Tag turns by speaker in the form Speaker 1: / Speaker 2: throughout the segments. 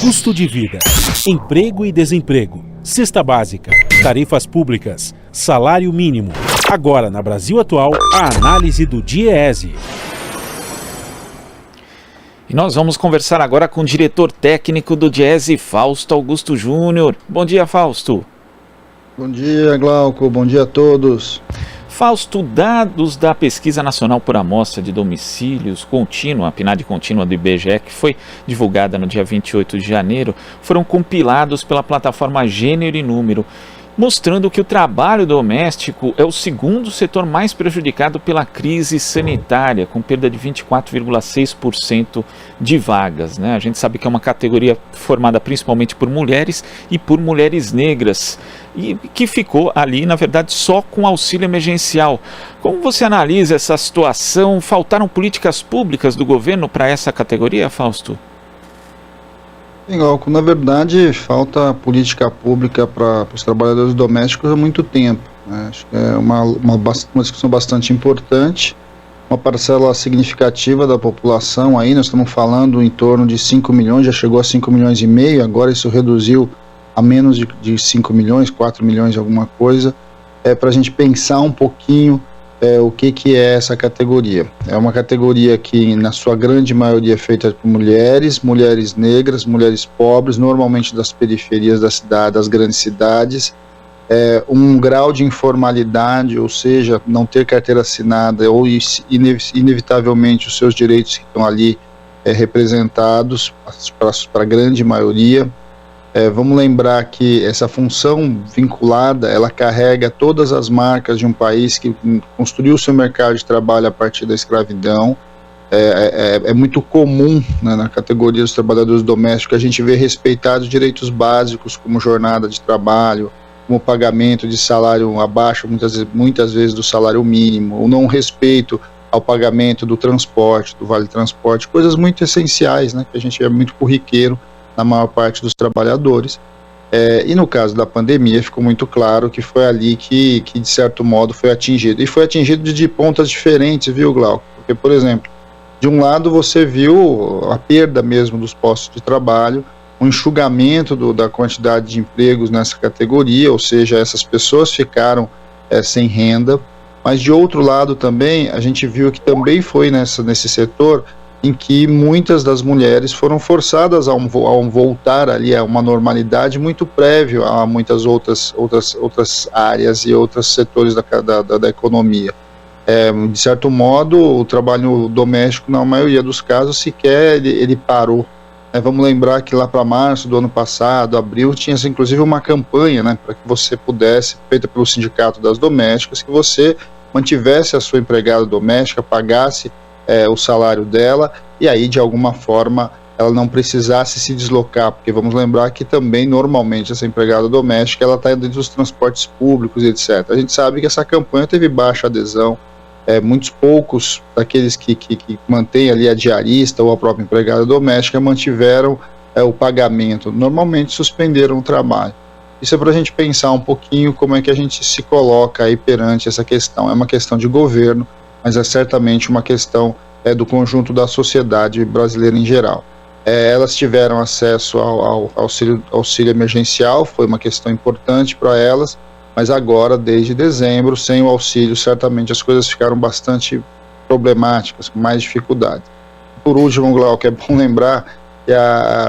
Speaker 1: Custo de vida, emprego e desemprego, cesta básica, tarifas públicas, salário mínimo. Agora, na Brasil Atual, a análise do DIEESE.
Speaker 2: E nós vamos conversar agora com o diretor técnico do DIEESE, Fausto Augusto Júnior. Bom dia, Fausto.
Speaker 3: Bom dia, Glauco. Bom dia a todos.
Speaker 2: Fausto, dados da Pesquisa Nacional por Amostra de Domicílios Contínua, a PNAD contínua do IBGE, que foi divulgada no dia 28 de janeiro, foram compilados pela plataforma Gênero e Número, mostrando que o trabalho doméstico é o segundo setor mais prejudicado pela crise sanitária, com perda de 24,6% de vagas, né? A gente sabe que é uma categoria formada principalmente por mulheres e por mulheres negras, e que ficou ali, na verdade, só com auxílio emergencial. Como você analisa essa situação? Faltaram políticas públicas do governo para essa categoria, Fausto?
Speaker 3: Na verdade, falta política pública para os trabalhadores domésticos há muito tempo, né? Acho que é uma discussão bastante importante. Uma parcela significativa da população aí, nós estamos falando em torno de 5 milhões, já chegou a 5 milhões e meio, agora isso reduziu a menos de 5 milhões, 4 milhões alguma coisa, para a gente pensar um pouquinho o que é essa categoria. É uma categoria que, na sua grande maioria, é feita por mulheres negras, mulheres pobres, normalmente das periferias da cidade, das grandes cidades, um grau de informalidade, ou seja, não ter carteira assinada ou inevitavelmente os seus direitos que estão ali representados para a grande maioria. Vamos lembrar que essa função vinculada, ela carrega todas as marcas de um país que construiu seu mercado de trabalho a partir da escravidão. É muito comum, né, na categoria dos trabalhadores domésticos, a gente vê respeitados direitos básicos como jornada de trabalho, como pagamento de salário abaixo, muitas vezes do salário mínimo, o não respeito ao pagamento do transporte, do vale transporte, coisas muito essenciais, né, que a gente é muito corriqueiro na maior parte dos trabalhadores. E no caso da pandemia ficou muito claro que foi ali que de certo modo foi atingido, e foi atingido de pontas diferentes, viu, Glauco? Porque, por exemplo, de um lado você viu a perda mesmo dos postos de trabalho, um enxugamento da quantidade de empregos nessa categoria, ou seja, essas pessoas ficaram sem renda, mas de outro lado também a gente viu que também foi nesse setor em que muitas das mulheres foram forçadas a voltar ali a uma normalidade muito prévio a muitas outras áreas e outros setores da economia. De certo modo, o trabalho doméstico, na maioria dos casos, sequer ele parou. Vamos lembrar que lá para março do ano passado, abril, tinha inclusive uma campanha, né, para que você pudesse, feita pelo Sindicato das Domésticas, que você mantivesse a sua empregada doméstica, pagasse o salário dela, e aí de alguma forma ela não precisasse se deslocar, porque vamos lembrar que também normalmente essa empregada doméstica ela está dentro dos transportes públicos, etc. A gente sabe que essa campanha teve baixa adesão, muitos poucos daqueles que mantêm ali a diarista ou a própria empregada doméstica mantiveram o pagamento, normalmente suspenderam o trabalho. Isso é para a gente pensar um pouquinho como é que a gente se coloca aí perante essa questão. É uma questão de governo, mas é certamente uma questão do conjunto da sociedade brasileira em geral. Elas tiveram acesso ao auxílio emergencial, foi uma questão importante para elas, mas agora, desde dezembro, sem o auxílio, certamente as coisas ficaram bastante problemáticas, com mais dificuldade. Por último, Glauco, é bom lembrar que,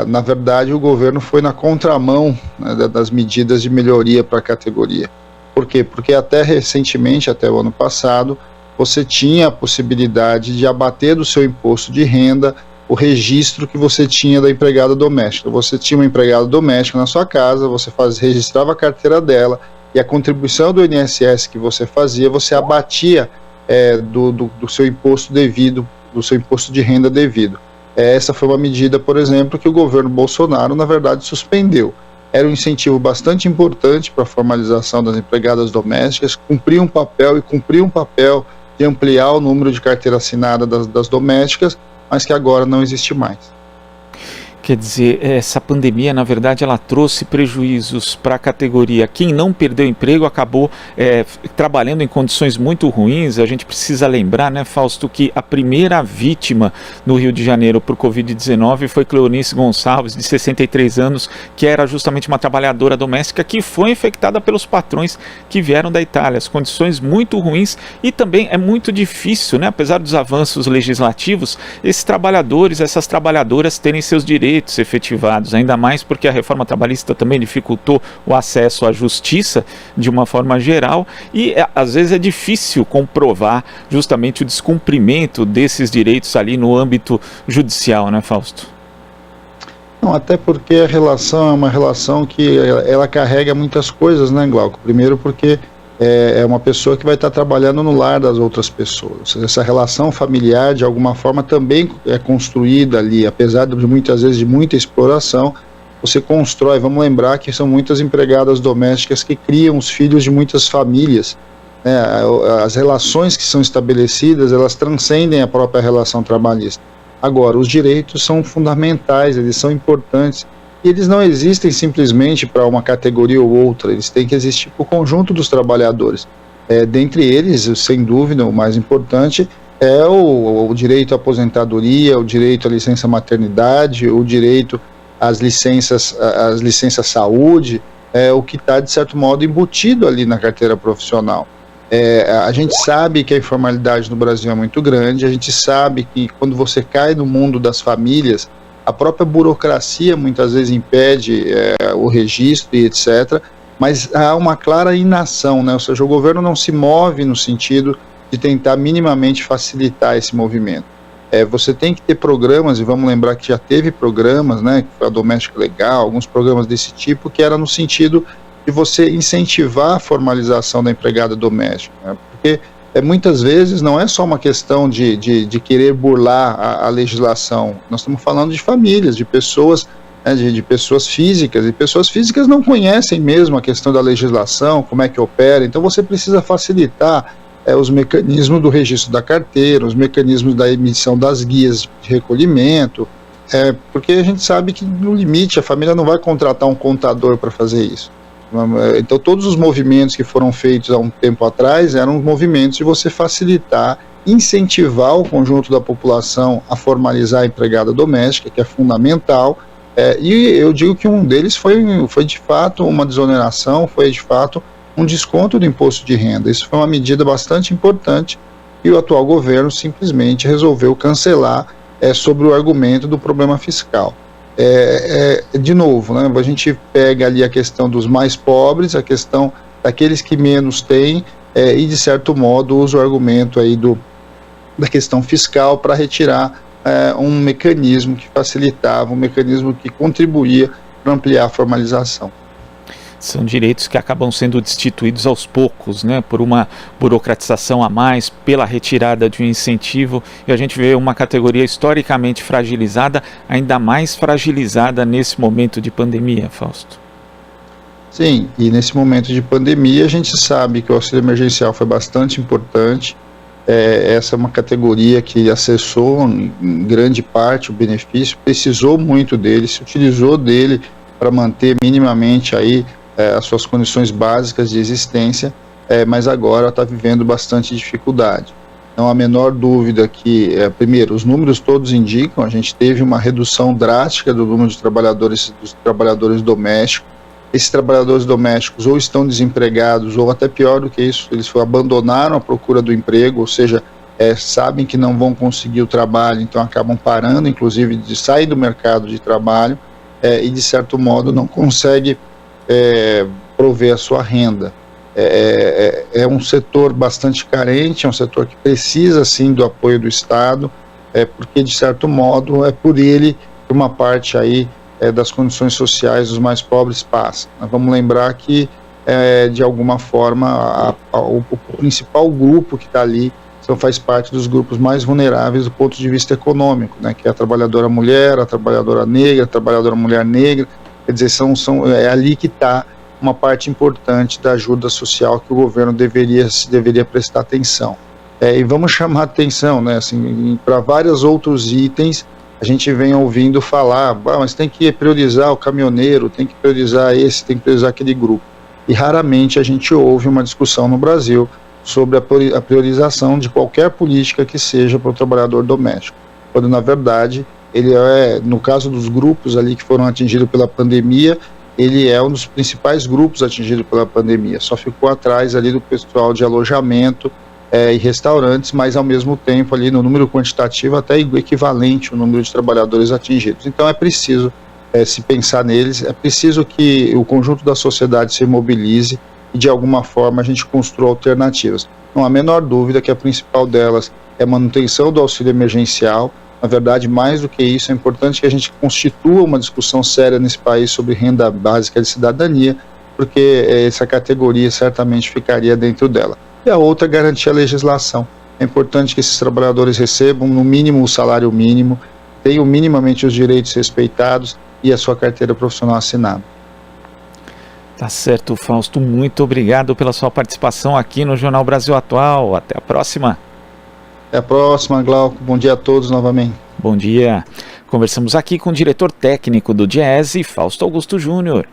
Speaker 3: na verdade, o governo foi na contramão, né, das medidas de melhoria para a categoria. Por quê? Porque até recentemente, até o ano passado, você tinha a possibilidade de abater do seu imposto de renda o registro que você tinha da empregada doméstica. Você tinha uma empregada doméstica na sua casa, você registrava a carteira dela, e a contribuição do INSS que você fazia, você abatia do seu imposto devido, do seu imposto de renda devido. Essa foi uma medida, por exemplo, que o governo Bolsonaro, na verdade, suspendeu. Era um incentivo bastante importante para a formalização das empregadas domésticas, cumprir um papel de ampliar o número de carteira assinada das domésticas, mas que agora não existe mais.
Speaker 2: Quer dizer, essa pandemia, na verdade, ela trouxe prejuízos para a categoria. Quem não perdeu emprego acabou trabalhando em condições muito ruins. A gente precisa lembrar, né, Fausto, que a primeira vítima no Rio de Janeiro por Covid-19 foi Cleonice Gonçalves, de 63 anos, que era justamente uma trabalhadora doméstica que foi infectada pelos patrões que vieram da Itália. As condições muito ruins e também é muito difícil, né, apesar dos avanços legislativos, esses trabalhadores, essas trabalhadoras terem seus direitos efetivados, ainda mais porque a reforma trabalhista também dificultou o acesso à justiça de uma forma geral e às vezes é difícil comprovar justamente o descumprimento desses direitos ali no âmbito judicial, né, Fausto?
Speaker 3: Não, até porque a relação é uma relação que ela carrega muitas coisas, né, Glauco? Primeiro porque é uma pessoa que vai estar trabalhando no lar das outras pessoas. Essa relação familiar, de alguma forma, também é construída ali, apesar de muitas vezes de muita exploração, você constrói. Vamos lembrar que são muitas empregadas domésticas que criam os filhos de muitas famílias, né? As relações que são estabelecidas, elas transcendem a própria relação trabalhista. Agora, os direitos são fundamentais, eles são importantes. E eles não existem simplesmente para uma categoria ou outra, eles têm que existir para o conjunto dos trabalhadores. Dentre eles, sem dúvida, o mais importante é o direito à aposentadoria, o direito à licença maternidade, o direito às licenças saúde, o que está, de certo modo, embutido ali na carteira profissional. A gente sabe que a informalidade no Brasil é muito grande, a gente sabe que quando você cai no mundo das famílias, a própria burocracia muitas vezes impede o registro e etc., mas há uma clara inação, né? Ou seja, o governo não se move no sentido de tentar minimamente facilitar esse movimento. Você tem que ter programas, e vamos lembrar que já teve programas, né, que foi a Doméstica Legal, alguns programas desse tipo, que era no sentido de você incentivar a formalização da empregada doméstica, né? Porque muitas vezes não é só uma questão de querer burlar a legislação. Nós estamos falando de famílias, de pessoas, né, de pessoas físicas, e pessoas físicas não conhecem mesmo a questão da legislação, como é que opera. Então você precisa facilitar os mecanismos do registro da carteira, os mecanismos da emissão das guias de recolhimento, porque a gente sabe que no limite a família não vai contratar um contador para fazer isso. Então todos os movimentos que foram feitos há um tempo atrás eram movimentos de você facilitar, incentivar o conjunto da população a formalizar a empregada doméstica, que é fundamental, e eu digo que um deles foi de fato uma desoneração, foi de fato um desconto do imposto de renda. Isso foi uma medida bastante importante e o atual governo simplesmente resolveu cancelar sobre o argumento do problema fiscal. De novo, né, a gente pega ali a questão dos mais pobres, a questão daqueles que menos têm, e de certo modo usa o argumento aí da questão fiscal para retirar um mecanismo que facilitava, um mecanismo que contribuía para ampliar a formalização.
Speaker 2: São direitos que acabam sendo destituídos aos poucos, né, por uma burocratização a mais, pela retirada de um incentivo, e a gente vê uma categoria historicamente fragilizada, ainda mais fragilizada nesse momento de pandemia, Fausto.
Speaker 3: Sim, e nesse momento de pandemia a gente sabe que o auxílio emergencial foi bastante importante. Essa é uma categoria que acessou em grande parte o benefício, precisou muito dele, se utilizou dele para manter minimamente aí as suas condições básicas de existência, mas agora está vivendo bastante dificuldade. Não há a menor dúvida que, primeiro, os números todos indicam, a gente teve uma redução drástica do número de dos trabalhadores domésticos. Esses trabalhadores domésticos ou estão desempregados, ou até pior do que isso, eles abandonaram a procura do emprego, ou seja, sabem que não vão conseguir o trabalho, então acabam parando, inclusive, de sair do mercado de trabalho, e de certo modo não consegue prover a sua renda. É um setor bastante carente, é um setor que precisa sim do apoio do Estado, porque de certo modo é por ele que uma parte aí das condições sociais dos mais pobres passa. Nós vamos lembrar que de alguma forma o principal grupo que está ali faz parte dos grupos mais vulneráveis do ponto de vista econômico, né, que é a trabalhadora mulher, a trabalhadora negra, a trabalhadora mulher negra. Quer dizer, é ali que está uma parte importante da ajuda social que o governo deveria prestar atenção. E vamos chamar atenção, né, assim, para vários outros itens a gente vem ouvindo falar, mas tem que priorizar o caminhoneiro, tem que priorizar esse, tem que priorizar aquele grupo. E raramente a gente ouve uma discussão no Brasil sobre a priorização de qualquer política que seja para o trabalhador doméstico, quando na verdade ele no caso dos grupos ali que foram atingidos pela pandemia, ele é um dos principais grupos atingidos pela pandemia, só ficou atrás ali do pessoal de alojamento e restaurantes, mas ao mesmo tempo ali no número quantitativo até equivalente ao número de trabalhadores atingidos. Então é preciso se pensar neles, é preciso que o conjunto da sociedade se mobilize e de alguma forma a gente construa alternativas. Não há a menor dúvida que a principal delas é a manutenção do auxílio emergencial. Na verdade, mais do que isso, é importante que a gente constitua uma discussão séria nesse país sobre renda básica de cidadania, porque essa categoria certamente ficaria dentro dela. E a outra é garantir a legislação. É importante que esses trabalhadores recebam, no mínimo, o salário mínimo, tenham minimamente os direitos respeitados e a sua carteira profissional assinada.
Speaker 2: Tá certo, Fausto. Muito obrigado pela sua participação aqui no Jornal Brasil Atual. Até a próxima.
Speaker 3: Até a próxima, Glauco. Bom dia a todos novamente.
Speaker 2: Bom dia. Conversamos aqui com o diretor técnico do DIEESE, Fausto Augusto Júnior.